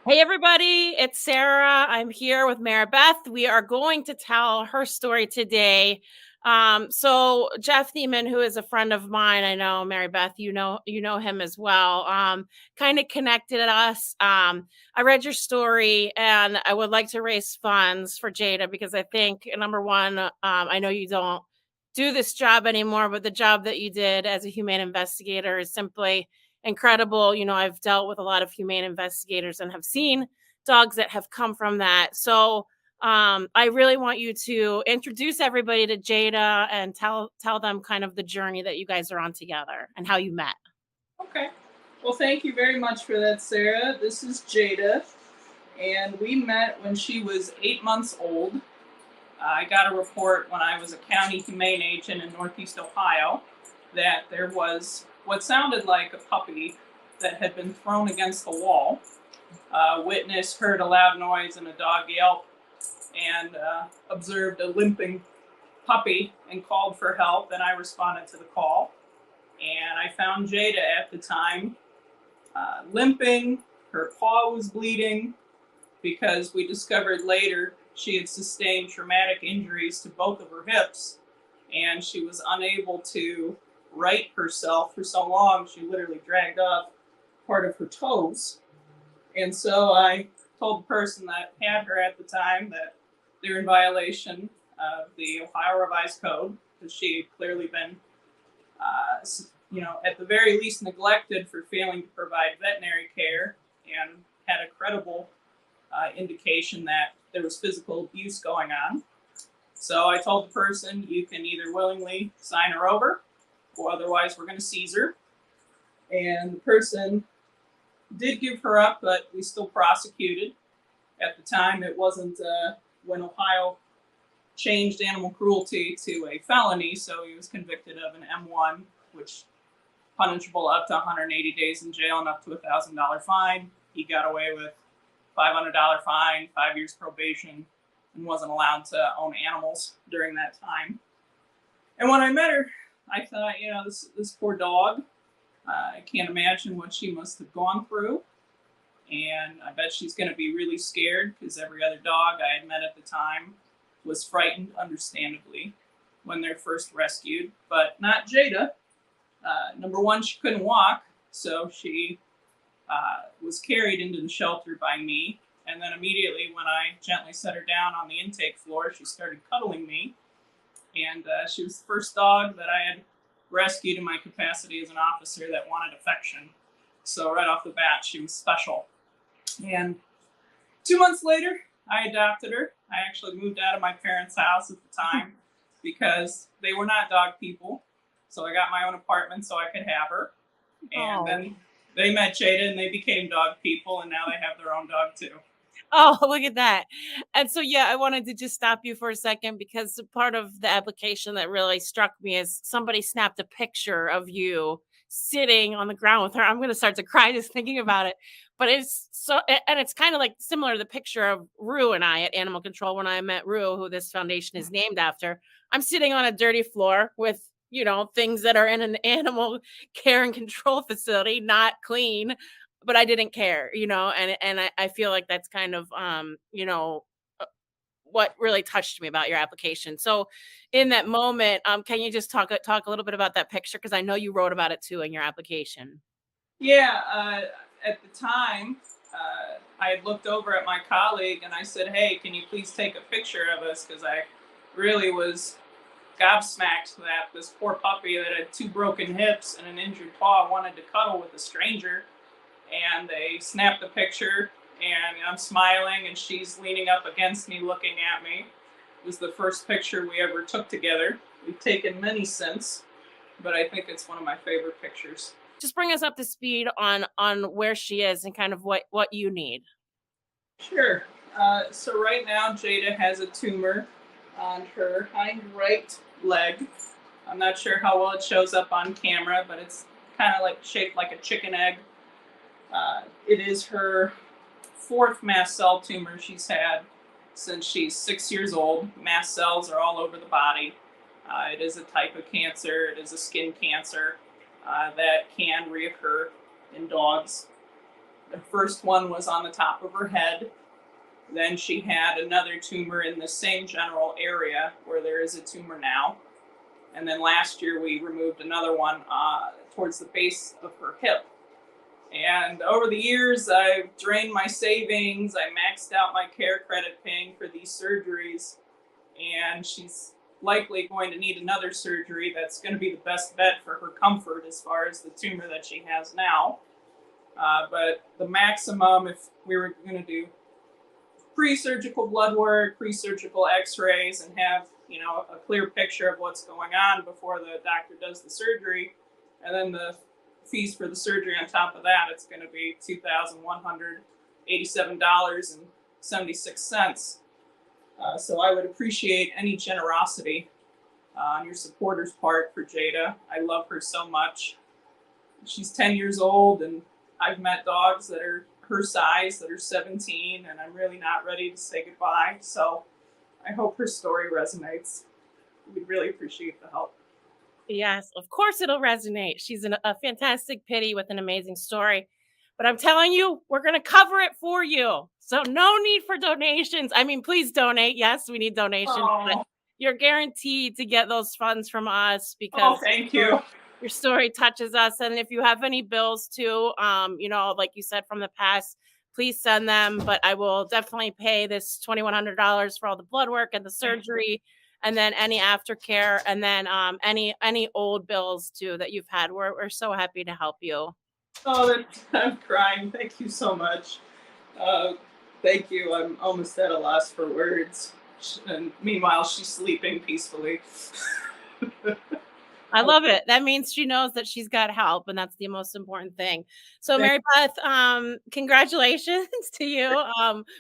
Hey everybody, it's Sarah. I'm here with Maribeth. We are going to tell her story today. So Jeff Thiemann, who is a friend of mine, I know Maribeth, you know him as well. Kind of connected us. I read your story, and I would like to raise funds for Jada because I think number one, I know you don't do this job anymore, but the job that you did as a humane investigator is simply incredible. I've dealt with a lot of humane investigators and have seen dogs that have come from that. So I really want you to introduce everybody to Jada and tell them kind of the journey that you guys are on together and how you met. Okay. Well, thank you very much for that, Sarah. This is Jada, and we met when she was 8 months old. I got a report when I was a county humane agent in Northeast Ohio that there was what sounded like a puppy that had been thrown against the wall. Witness heard a loud noise and a dog yelp and observed a limping puppy and called for help, and I responded to the call. And I found Jada at the time limping. Her paw was bleeding because we discovered later she had sustained traumatic injuries to both of her hips, and she was unable to right herself for so long. She literally dragged off part of her toes. And so I told the person that had her at the time that they're in violation of the Ohio Revised Code because she had clearly been at the very least neglected for failing to provide veterinary care and had a credible indication that there was physical abuse going on. So I told the person, you can either willingly sign her over or otherwise we're going to seize her. And the person did give her up, but we still prosecuted. At the time, it wasn't when Ohio changed animal cruelty to a felony, so he was convicted of an M1, which punishable up to 180 days in jail and up to $1,000 fine. He got away with $500 fine, 5 years probation, and wasn't allowed to own animals during that time. And when I met her, I thought, this poor dog, I can't imagine what she must have gone through. And I bet she's going to be really scared because every other dog I had met at the time was frightened, understandably, when they're first rescued, but not Jada. Number one, she couldn't walk, so she was carried into the shelter by me. And then immediately, when I gently set her down on the intake floor, she started cuddling me. And she was the first dog that I had rescued in my capacity as an officer that wanted affection. So right off the bat, she was special. And 2 months later, I adopted her. I actually moved out of my parents' house at the time because they were not dog people. So I got my own apartment so I could have her. And Oh, then they met Jada and they became dog people, and now they have their own dog too. oh, look at that. And so, yeah, I wanted to just stop you for a second because part of the application that really struck me is somebody snapped a picture of you sitting on the ground with her. I'm going to start to cry just thinking about it. But and it's kind of like similar to the picture of Rue and I at Animal Control when I met Rue, who this foundation is named after. I'm sitting on a dirty floor with, things that are in an animal care and control facility, not clean, but I didn't care, and I feel like that's kind of uh, what really touched me about your application. So in that moment, can you just talk a little bit about that picture? Because I know you wrote about it too in your application. Yeah, at the time, I had looked over at my colleague and I said, "Hey, can you please take a picture of us?" Because I really was gobsmacked that this poor puppy that had two broken hips and an injured paw wanted to cuddle with a stranger. And they snapped the picture, and I'm smiling, and she's leaning up against me, looking at me. It was the first picture we ever took together. We've taken many since, but I think it's one of my favorite pictures. Just bring us up to speed on where she is and kind of what you need. Sure. So right now, Jada has a tumor on her hind right leg. I'm not sure how well it shows up on camera, but it's kind of like shaped like a chicken egg. It is her fourth mast cell tumor she's had since she's 6 years old. Mast cells are all over the body. It is a type of cancer. It is a skin cancer that can reoccur in dogs. The first one was on the top of her head. Then she had another tumor in the same general area where there is a tumor now. And then last year we removed another one towards the base of her hip. And over the years, I've drained my savings. I maxed out my care credit paying for these surgeries. And she's likely going to need another surgery that's going to be the best bet for her comfort as far as the tumor that she has now. But the maximum, if we were going to do pre-surgical blood work, pre-surgical x-rays, and have, a clear picture of what's going on before the doctor does the surgery, and then the fees for the surgery on top of that, it's going to be $2,187.76. So I would appreciate any generosity on your supporters' part for Jada. I love her so much. She's 10 years old, and I've met dogs that are her size that are 17, and I'm really not ready to say goodbye. So I hope her story resonates. We'd really appreciate the help. Yes, of course it'll resonate. She's a fantastic pitty with an amazing story. But I'm telling you, we're going to cover it for you. So no need for donations. I mean, please donate. Yes, we need donations. But you're guaranteed to get those funds from us because thank you. Your story touches us. And if you have any bills too, like you said from the past, please send them. But I will definitely pay this $2,100 for all the blood work and the surgery, and then any aftercare, and then any old bills too that you've had. We're so happy to help you. Oh, I'm crying. Thank you so much. Thank you. I'm almost at a loss for words. And meanwhile, she's sleeping peacefully. I love it. That means she knows that she's got help, and that's the most important thing. So, Maribeth, congratulations to you.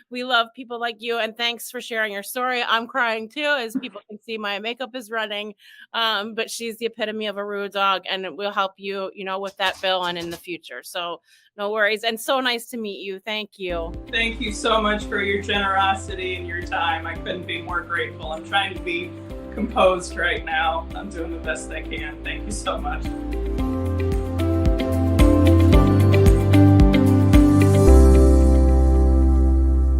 We love people like you, and thanks for sharing your story. I'm crying too, as people can see my makeup is running, but she's the epitome of a rude dog, and we'll help you, with that bill and in the future. So no worries. And so nice to meet you. Thank you. Thank you so much for your generosity and your time. I couldn't be more grateful. I'm trying to be composed right now. I'm doing the best I can. Thank you so much.